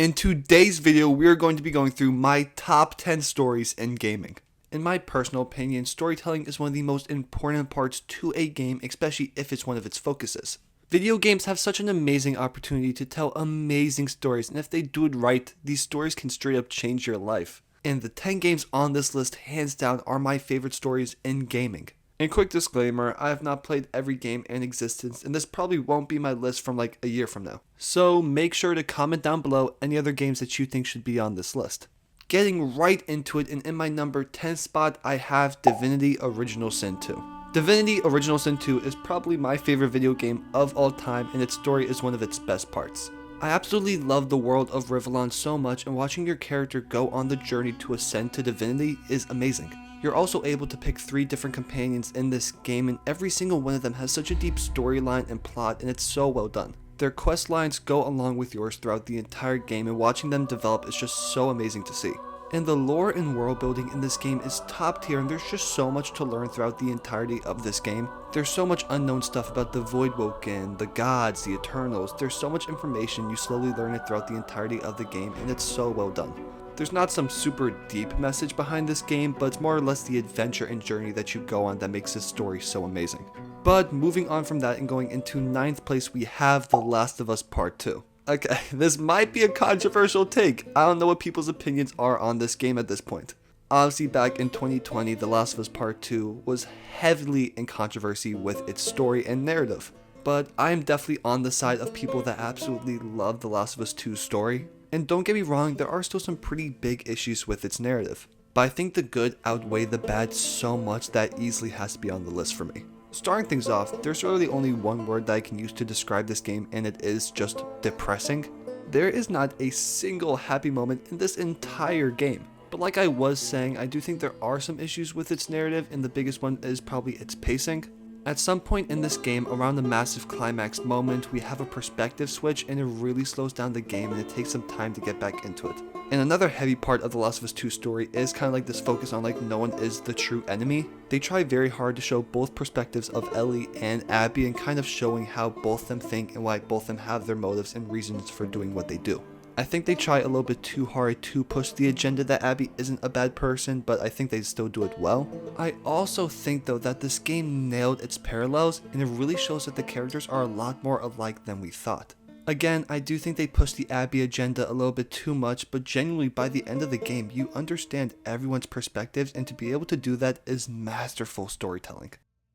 In today's video, we are going to be going through my top 10 stories in gaming. In my personal opinion, storytelling is one of the most important parts to a game, especially if it's one of its focuses. Video games have such an amazing opportunity to tell amazing stories, and if they do it right, these stories can straight up change your life. And the 10 games on this list, hands down, are my favorite stories in gaming. And quick disclaimer, I have not played every game in existence, and this probably won't be my list from like a year from now. So make sure to comment down below any other games that you think should be on this list. Getting right into it, and in my number 10 spot, I have Divinity Original Sin 2. Divinity Original Sin 2 is probably my favorite video game of all time, and its story is one of its best parts. I absolutely love the world of Rivellon so much, and watching your character go on the journey to ascend to divinity is amazing. You're also able to pick 3 different companions in this game, and every single one of them has such a deep storyline and plot, and it's so well done. Their quest lines go along with yours throughout the entire game, and watching them develop is just so amazing to see. And the lore and world building in this game is top tier, and there's just so much to learn throughout the entirety of this game. There's so much unknown stuff about the Voidwoken, the gods, the Eternals. There's so much information, you slowly learn it throughout the entirety of the game, and it's so well done. There's not some super deep message behind this game, but it's more or less the adventure and journey that you go on that makes this story so amazing. But moving on from that and going into 9th place, we have The Last of Us Part 2. Okay, this might be a controversial take. I don't know what people's opinions are on this game at this point. Obviously, back in 2020, The Last of Us Part 2 was heavily in controversy with its story and narrative. But I am definitely on the side of people that absolutely love The Last of Us 2's story. And don't get me wrong, there are still some pretty big issues with its narrative. But I think the good outweigh the bad so much that easily has to be on the list for me. Starting things off, there's really only one word that I can use to describe this game, and it is just depressing. There is not a single happy moment in this entire game. But like I was saying, I do think there are some issues with its narrative, and the biggest one is probably its pacing. At some point in this game, around the massive climax moment, we have a perspective switch, and it really slows down the game, and it takes some time to get back into it. And another heavy part of The Last of Us 2 story is kind of like this focus on like no one is the true enemy. They try very hard to show both perspectives of Ellie and Abby, and kind of showing how both of them think and why both of them have their motives and reasons for doing what they do. I think they try a little bit too hard to push the agenda that Abby isn't a bad person, but I think they still do it well. I also think though that this game nailed its parallels, and it really shows that the characters are a lot more alike than we thought. Again, I do think they push the Abby agenda a little bit too much, but genuinely by the end of the game, you understand everyone's perspectives, and to be able to do that is masterful storytelling.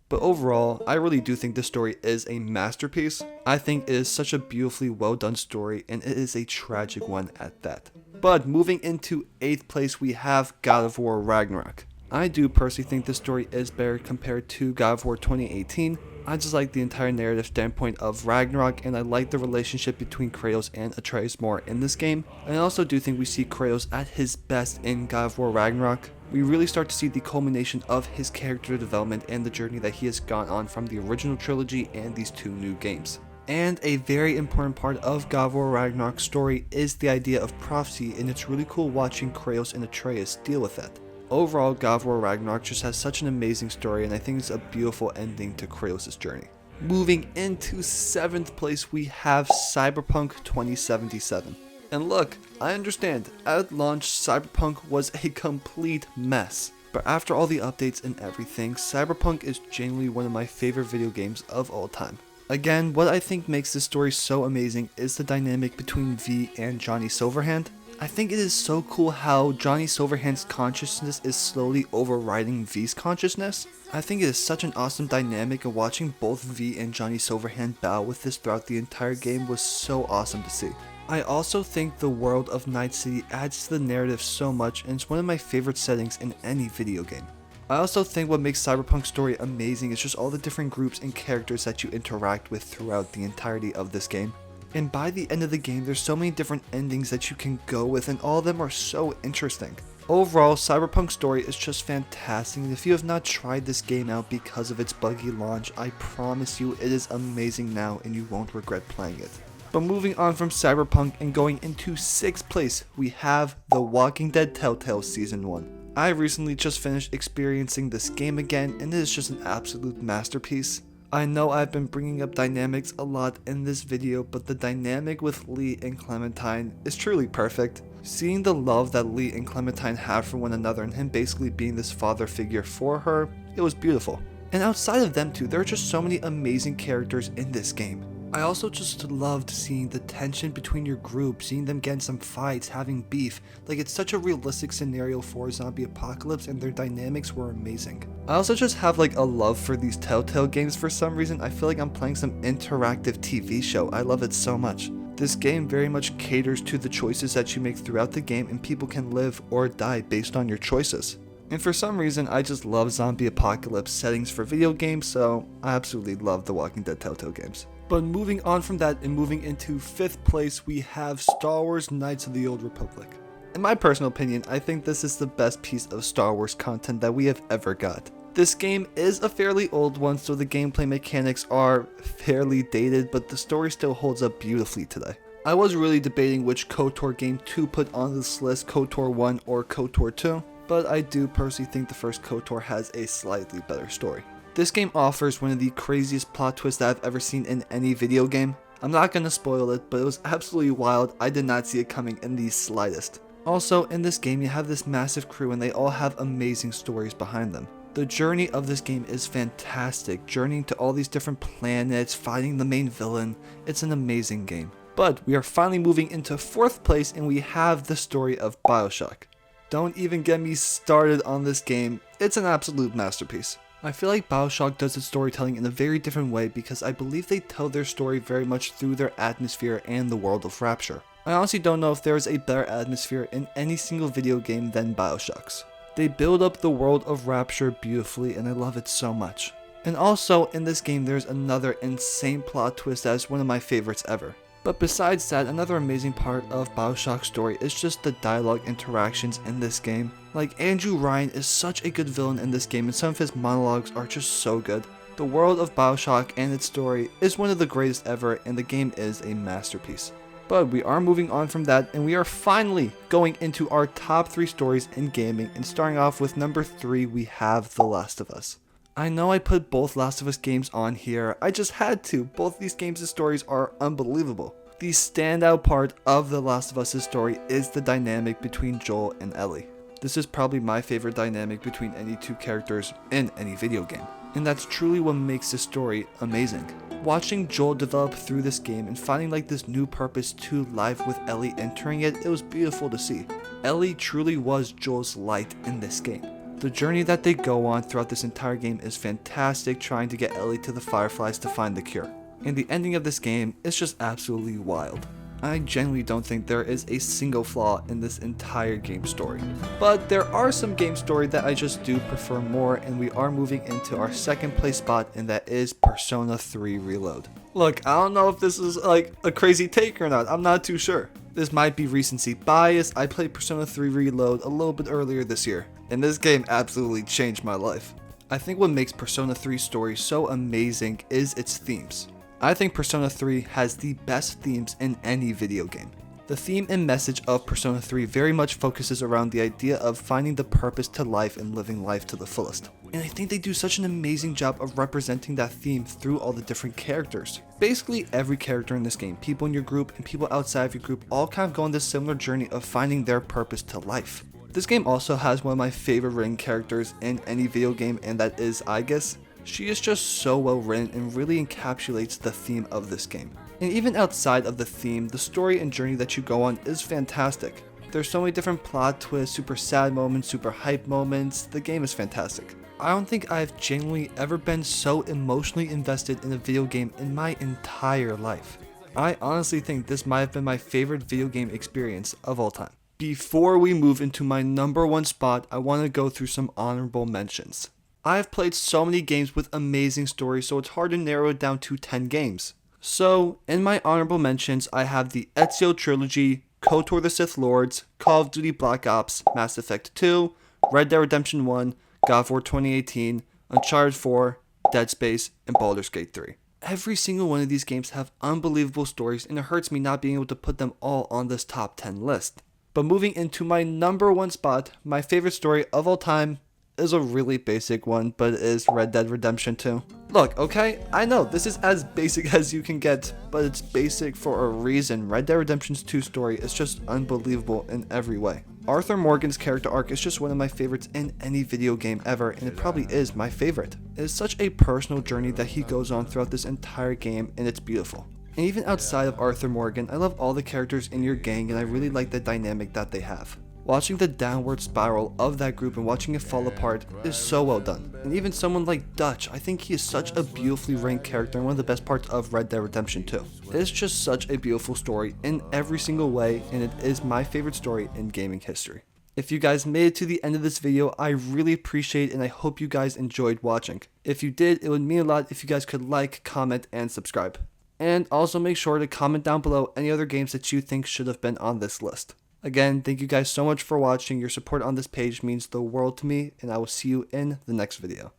But overall, I really do think this story is a masterpiece. I think it is such a beautifully well done story, and it is a tragic one at that. But moving into 8th place, we have God of War Ragnarok. I do personally think this story is better compared to God of War 2018. I just like the entire narrative standpoint of Ragnarok, and I like the relationship between Kratos and Atreus more in this game. And I also do think we see Kratos at his best in God of War Ragnarok. We really start to see the culmination of his character development and the journey that he has gone on from the original trilogy and these 2 new games. And a very important part of God of War Ragnarok's story is the idea of prophecy, and it's really cool watching Kratos and Atreus deal with that. Overall, God of War Ragnarok just has such an amazing story, and I think it's a beautiful ending to Kratos' journey. Moving into 7th place, we have Cyberpunk 2077. And look, I understand, at launch, Cyberpunk was a complete mess. But after all the updates and everything, Cyberpunk is genuinely one of my favorite video games of all time. Again, what I think makes this story so amazing is the dynamic between V and Johnny Silverhand. I think it is so cool how Johnny Silverhand's consciousness is slowly overriding V's consciousness. I think it is such an awesome dynamic, and watching both V and Johnny Silverhand battle with this throughout the entire game was so awesome to see. I also think the world of Night City adds to the narrative so much, and it's one of my favorite settings in any video game. I also think what makes Cyberpunk's story amazing is just all the different groups and characters that you interact with throughout the entirety of this game. And by the end of the game, there's so many different endings that you can go with, and all of them are so interesting. Overall, Cyberpunk's story is just fantastic, and if you have not tried this game out because of its buggy launch, I promise you it is amazing now and you won't regret playing it. But moving on from Cyberpunk and going into 6th place, we have The Walking Dead Telltale Season 1. I recently just finished experiencing this game again, and it is just an absolute masterpiece. I know I've been bringing up dynamics a lot in this video, but the dynamic with Lee and Clementine is truly perfect. Seeing the love that Lee and Clementine have for one another and him basically being this father figure for her, it was beautiful. And outside of them two, there are just so many amazing characters in this game. I also just loved seeing the tension between your group, seeing them get in some fights, having beef. Like, it's such a realistic scenario for a zombie apocalypse, and their dynamics were amazing. I also just have like a love for these Telltale games for some reason. I feel like I'm playing some interactive TV show. I love it so much. This game very much caters to the choices that you make throughout the game, and people can live or die based on your choices. And for some reason, I just love zombie apocalypse settings for video games, so I absolutely love the Walking Dead Telltale games. But moving on from that and moving into 5th place, we have Star Wars Knights of the Old Republic. In my personal opinion, I think this is the best piece of Star Wars content that we have ever got. This game is a fairly old one, so the gameplay mechanics are fairly dated, but the story still holds up beautifully today. I was really debating which KOTOR game to put on this list, KOTOR 1 or KOTOR 2, but I do personally think the first KOTOR has a slightly better story. This game offers one of the craziest plot twists that I've ever seen in any video game. I'm not gonna spoil it, but it was absolutely wild. I did not see it coming in the slightest. Also, in this game you have this massive crew and they all have amazing stories behind them. The journey of this game is fantastic, journeying to all these different planets, fighting the main villain. It's an amazing game. But we are finally moving into 4th place and we have the story of BioShock. Don't even get me started on this game, it's an absolute masterpiece. I feel like BioShock does its storytelling in a very different way because I believe they tell their story very much through their atmosphere and the world of Rapture. I honestly don't know if there is a better atmosphere in any single video game than BioShock's. They build up the world of Rapture beautifully and I love it so much. And also in this game there's another insane plot twist that is one of my favorites ever. But besides that, another amazing part of BioShock's story is just the dialogue interactions in this game. Like, Andrew Ryan is such a good villain in this game and some of his monologues are just so good. The world of BioShock and its story is one of the greatest ever and the game is a masterpiece. But we are moving on from that and we are finally going into our top 3 stories in gaming, and starting off with number 3 we have The Last of Us. I know I put both Last of Us games on here, I just had to. Both these games' stories are unbelievable. The standout part of The Last of Us' story is the dynamic between Joel and Ellie. This is probably my favorite dynamic between any two characters in any video game, and that's truly what makes this story amazing. Watching Joel develop through this game and finding like this new purpose to life with Ellie entering it, it was beautiful to see. Ellie truly was Joel's light in this game. The journey that they go on throughout this entire game is fantastic, trying to get Ellie to the Fireflies to find the cure. And the ending of this game is just absolutely wild. I genuinely don't think there is a single flaw in this entire game story. But there are some game story that I just do prefer more, and we are moving into our 2nd place spot, and that is Persona 3 Reload. Look, I don't know if this is like a crazy take or not, I'm not too sure. This might be recency bias. I played Persona 3 Reload a little bit earlier this year, and this game absolutely changed my life. I think what makes Persona 3's story so amazing is its themes. I think Persona 3 has the best themes in any video game. The theme and message of Persona 3 very much focuses around the idea of finding the purpose to life and living life to the fullest. And I think they do such an amazing job of representing that theme through all the different characters. Basically every character in this game, people in your group and people outside of your group, all kind of go on this similar journey of finding their purpose to life. This game also has one of my favorite written characters in any video game, and that is Aigis. She is just so well written and really encapsulates the theme of this game. And even outside of the theme, the story and journey that you go on is fantastic. There's so many different plot twists, super sad moments, super hype moments. The game is fantastic. I don't think I've genuinely ever been so emotionally invested in a video game in my entire life. I honestly think this might have been my favorite video game experience of all time. Before we move into my number 1 spot, I want to go through some honorable mentions. I've played so many games with amazing stories, so it's hard to narrow it down to 10 games. So, in my honorable mentions, I have the Ezio Trilogy, KOTOR the Sith Lords, Call of Duty Black Ops, Mass Effect 2, Red Dead Redemption 1, God of War 2018, Uncharted 4, Dead Space, and Baldur's Gate 3. Every single one of these games have unbelievable stories, and it hurts me not being able to put them all on this top 10 list. But moving into my number 1 spot, my favorite story of all time is a really basic one, but it is Red Dead Redemption 2. Look, okay, I know this is as basic as you can get, but it's basic for a reason. Red Dead Redemption 2 story is just unbelievable in every way. Arthur Morgan's character arc is just one of my favorites in any video game ever, and it probably is my favorite. It is such a personal journey that he goes on throughout this entire game, and it's beautiful. And even outside of Arthur Morgan, I love all the characters in your gang, and I really like the dynamic that they have. Watching the downward spiral of that group and watching it fall apart is so well done. And even someone like Dutch, I think he is such a beautifully written character and one of the best parts of Red Dead Redemption 2. It is just such a beautiful story in every single way, and it is my favorite story in gaming history. If you guys made it to the end of this video, I really appreciate it and I hope you guys enjoyed watching. If you did, it would mean a lot if you guys could like, comment, and subscribe. And also make sure to comment down below any other games that you think should have been on this list. Again, thank you guys so much for watching. Your support on this page means the world to me, and I will see you in the next video.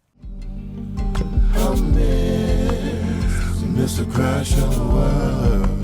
Mr. Crash of the World.